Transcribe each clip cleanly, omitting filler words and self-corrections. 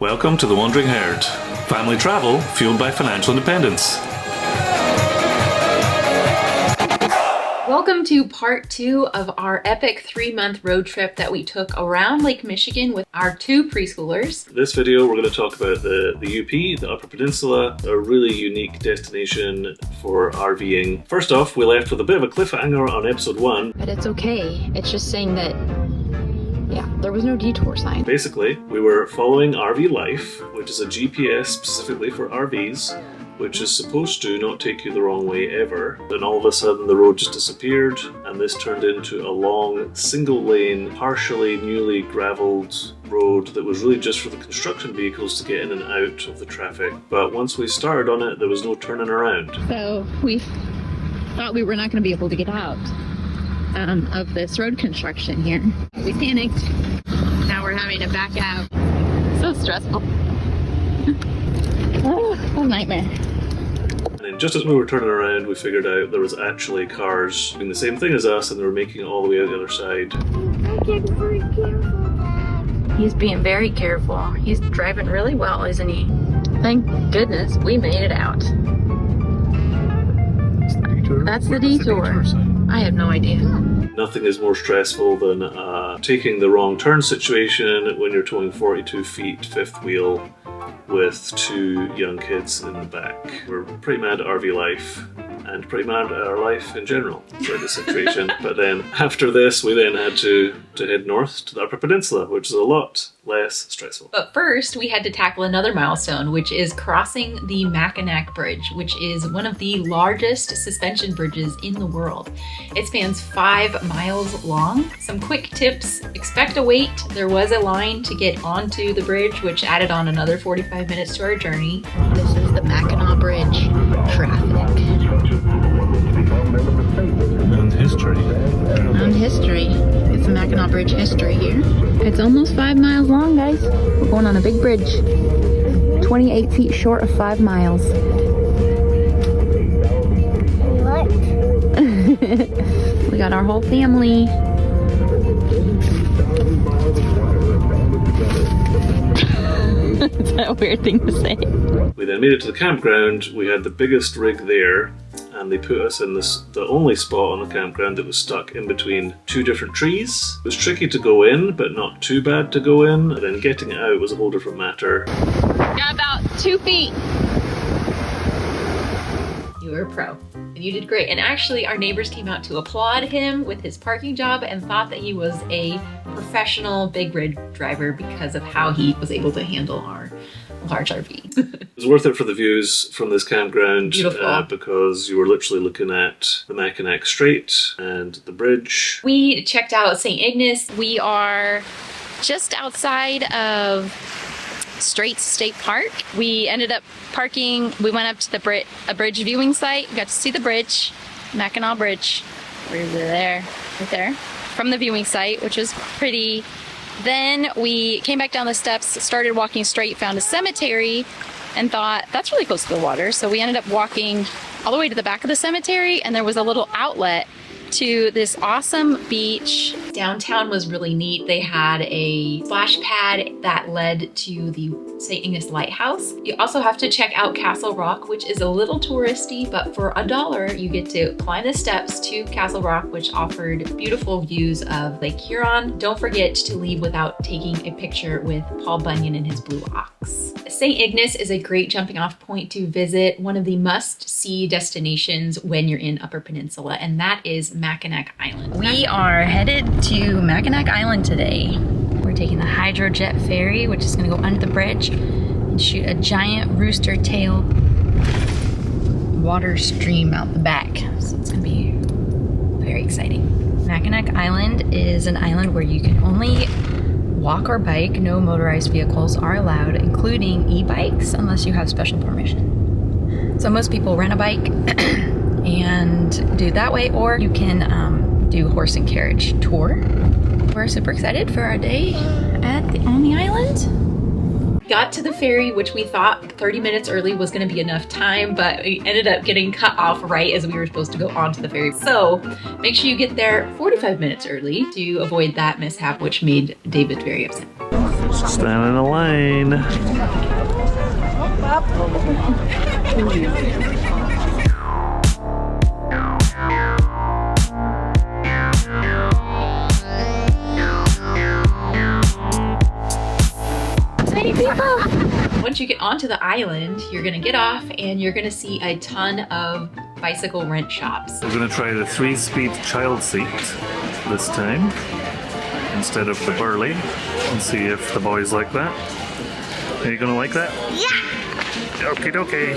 Welcome to the Wandering Herd. Family travel fueled by financial independence. Welcome to part 2 of our epic 3-month road trip that we took around Lake Michigan with our 2 preschoolers. This video we're going to talk about the UP, the Upper Peninsula, a really unique destination for RVing. First off, we left with a bit of a cliffhanger on episode 1. But it's okay, it's just saying that there was no detour sign. Basically, we were following RV Life, which is a GPS specifically for RVs, which is supposed to not take you the wrong way ever. Then all of a sudden the road just disappeared, and this turned into a long, single-lane, partially newly gravelled road that was really just for the construction vehicles to get in and out of the traffic. But once we started on it, there was no turning around. So we thought we were not going to be able to get out of this road construction here. We panicked. Now we're having to back out. So stressful. Oh, nightmare. And then just as we were turning around, we figured out there was actually cars doing the same thing as us, and they were making it all the way out the other side. He's being very careful. He's driving really well, isn't he? Thank goodness we made it out. That's the detour. I have no idea. Nothing is more stressful than taking the wrong turn situation when you're towing 42 feet fifth wheel with 2 young kids in the back. We're pretty mad at RV Life and pretty mad at our life in general throughout the situation. But then after this, we then had to head north to the Upper Peninsula, which is a lot less stressful. But first, we had to tackle another milestone, which is crossing the Mackinac Bridge, which is one of the largest suspension bridges in the world. It spans 5 miles long. Some quick tips: expect a wait. There was a line to get onto the bridge, which added on another 45 minutes to our journey. This is the Mackinac Bridge traffic. And history. And history. It's the Mackinac Bridge history here. It's almost 5 miles long, guys. We're going on a big bridge. 28 feet short of 5 miles. What? We got our whole family. Is that a weird thing to say? We then made it to the campground. We had the biggest rig there, and they put us in the only spot on the campground that was stuck in between 2 different trees. It was tricky to go in, but not too bad to go in. And then getting it out was a whole different matter. Got about 2 feet. You were a pro, and you did great. And actually, our neighbors came out to applaud him with his parking job and thought that he was a professional big rig driver because of how he was able to handle our large RV. It was worth it for the views from this campground because you were literally looking at the Mackinac Strait and the bridge. We checked out St. Ignace. We are just outside of Straits State Park. We ended up parking. We went up to a bridge viewing site. We got to see the bridge, Mackinac Bridge. Where is it? There, right there, from the viewing site, which was pretty. Then we came back down the steps, started walking straight, found a cemetery, and thought, that's really close to the water. So we ended up walking all the way to the back of the cemetery, and there was a little outlet to this awesome beach. Downtown was really neat. They had a splash pad that led to the St. Ignace Lighthouse. You also have to check out Castle Rock, which is a little touristy, but for $1 you get to climb the steps to Castle Rock, which offered beautiful views of Lake Huron. Don't forget to leave without taking a picture with Paul Bunyan and his blue ox. St. Ignace is a great jumping off point to visit, one of the must-see destinations when you're in Upper Peninsula, and that is Mackinac Island. We are headed to Mackinac Island today. We're taking the hydrojet ferry, which is going to go under the bridge and shoot a giant rooster tail water stream out the back. So it's going to be very exciting. Mackinac Island is an island where you can only walk or bike. No motorized vehicles are allowed, including e-bikes, unless you have special permission. So most people rent a bike and do it that way, or you can do horse and carriage tour. We're super excited for our day on the island. Got to the ferry, which we thought 30 minutes early was going to be enough time, but we ended up getting cut off right as we were supposed to go onto the ferry. So make sure you get there 45 minutes early to avoid that mishap, which made David very upset. Stand in a line. Many people. Once you get onto the island, you're gonna get off and you're gonna see a ton of bicycle rent shops. We're going to try the 3-speed child seat this time instead of the burly and see if the boys like that. Are you going to like that? Yeah! Okie dokie.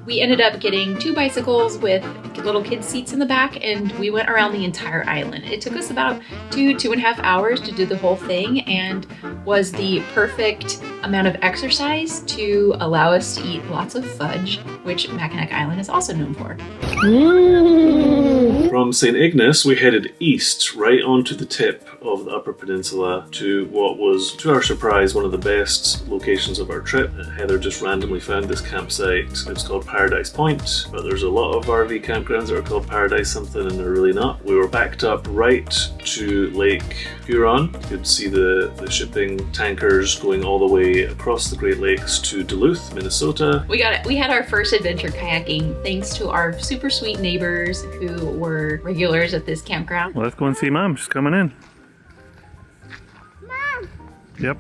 We ended up getting 2 bicycles with little kid seats in the back, and we went around the entire island. It took us about 2.5 hours to do the whole thing, and was the perfect amount of exercise to allow us to eat lots of fudge, which Mackinac Island is also known for. From St. Ignace, we headed east right onto the tip of the Upper Peninsula to what was, to our surprise, one of the best locations of our trip. Heather just randomly found this campsite. It's called Paradise Point, but there's a lot of RV campgrounds that are called Paradise something and they're really not. We were backed up right to Lake Huron. You could see the shipping tankers going all the way across the Great Lakes to Duluth, Minnesota. We had our first adventure kayaking thanks to our super sweet neighbors who were regulars at this campground. Well, let's go and see Mom. She's coming in. Mom! Yep.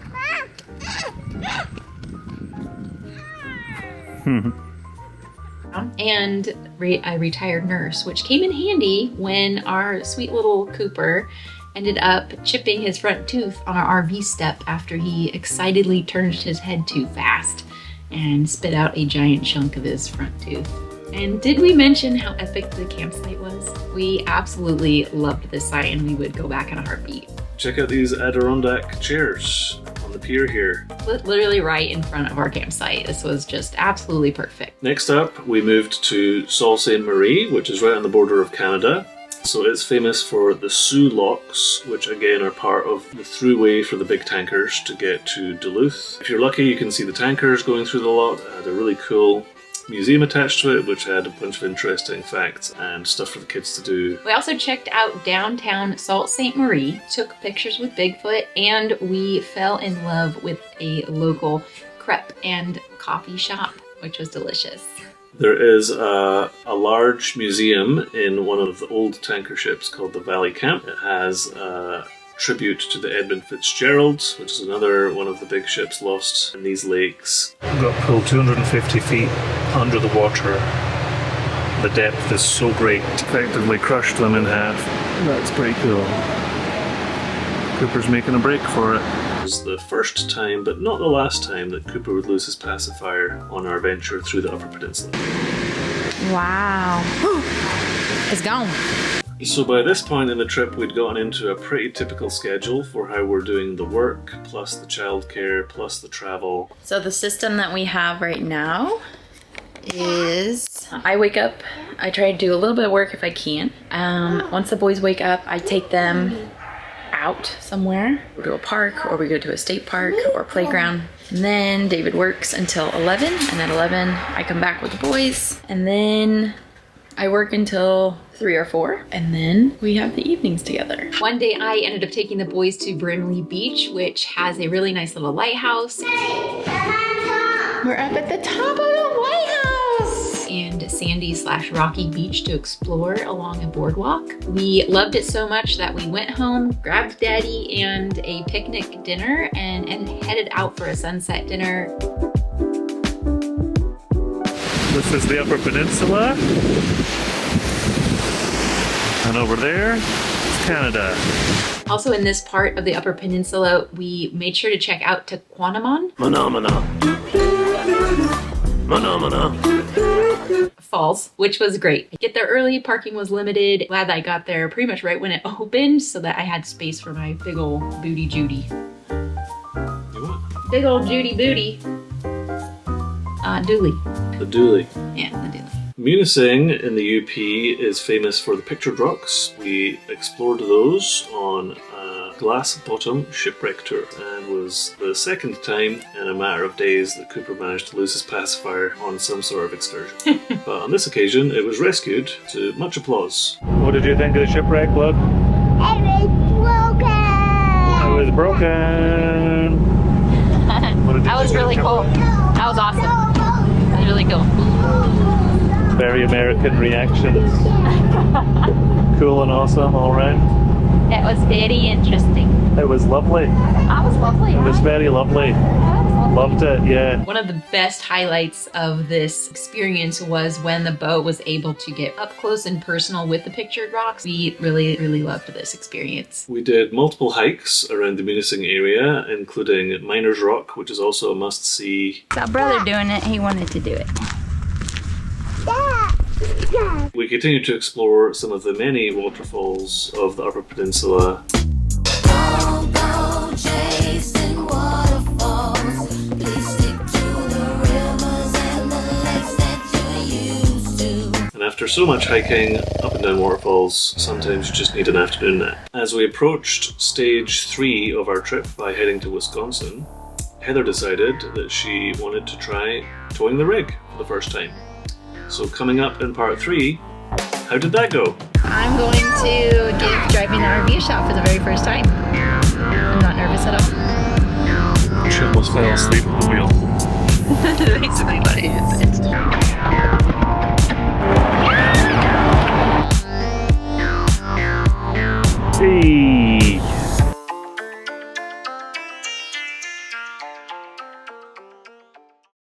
And a retired nurse, which came in handy when our sweet little Cooper ended up chipping his front tooth on our RV step after he excitedly turned his head too fast and spit out a giant chunk of his front tooth. And did we mention how epic the campsite was? We absolutely loved this site and we would go back in a heartbeat. Check out these Adirondack chairs on the pier here. Literally right in front of our campsite. This was just absolutely perfect. Next up, we moved to Sault Ste. Marie, which is right on the border of Canada. So it's famous for the Soo Locks, which again are part of the throughway for the big tankers to get to Duluth. If you're lucky, you can see the tankers going through the lock. It had a really cool museum attached to it, which had a bunch of interesting facts and stuff for the kids to do. We also checked out downtown Sault Ste. Marie, took pictures with Bigfoot, and we fell in love with a local crepe and coffee shop, which was delicious. There is a large museum in one of the old tanker ships called the Valley Camp. It has a tribute to the Edmund Fitzgerald, which is another one of the big ships lost in these lakes. We got pulled 250 feet under the water. The depth is so great, effectively crushed them in half. That's pretty cool. Cooper's making a break for it. It was the first time, but not the last time, that Cooper would lose his pacifier on our venture through the Upper Peninsula. Wow. It's gone. So by this point in the trip, we'd gotten into a pretty typical schedule for how we're doing the work, plus the childcare, plus the travel. So the system that we have right now is I wake up, I try to do a little bit of work if I can. Once the boys wake up, I take them out somewhere. We go to a park, or we go to a state park or playground. And then David works until 11, and at 11 I come back with the boys, and then I work until 3 or 4, and then we have the evenings together. One day I ended up taking the boys to Brimley Beach, which has a really nice little lighthouse. We're up at the top of the lighthouse! And sandy/rocky beach to explore along a boardwalk. We loved it so much that we went home, grabbed Daddy and a picnic dinner, and headed out for a sunset dinner. This is the Upper Peninsula. And over there, it's Canada. Also in this part of the Upper Peninsula, we made sure to check out Tequanamon Falls, which was great. Get there early, parking was limited. Glad that I got there pretty much right when it opened so that I had space for my big old booty Judy. You what? Big old Judy booty. Dooley. The Dooley. Yeah, the Dooley. Munising in the UP is famous for the pictured rocks. We explored those on a glass bottom shipwreck tour, and was the second time in a matter of days that Cooper managed to lose his pacifier on some sort of excursion. But on this occasion it was rescued to much applause. What did you think of the shipwreck, Lug? It was broken! It was broken! was really cool. That was awesome. That was really cool. Very American reactions. Cool and awesome all round. It was very interesting. It was lovely. That was lovely. It was very lovely. Loved it, yeah. One of the best highlights of this experience was when the boat was able to get up close and personal with the pictured rocks. We really, really loved this experience. We did multiple hikes around the Munising area, including Miners Rock, which is also a must-see. It's our brother doing it. He wanted to do it. We continued to explore some of the many waterfalls of the Upper Peninsula. And after so much hiking up and down waterfalls, sometimes you just need an afternoon nap. As we approached stage 3 of our trip by heading to Wisconsin, Heather decided that she wanted to try towing the rig for the first time. So coming up in part 3, how did that go? I'm going to give driving the RV a shot for the very first time. I'm not nervous at all. She almost fell asleep at the wheel. Basically what it is. Hey!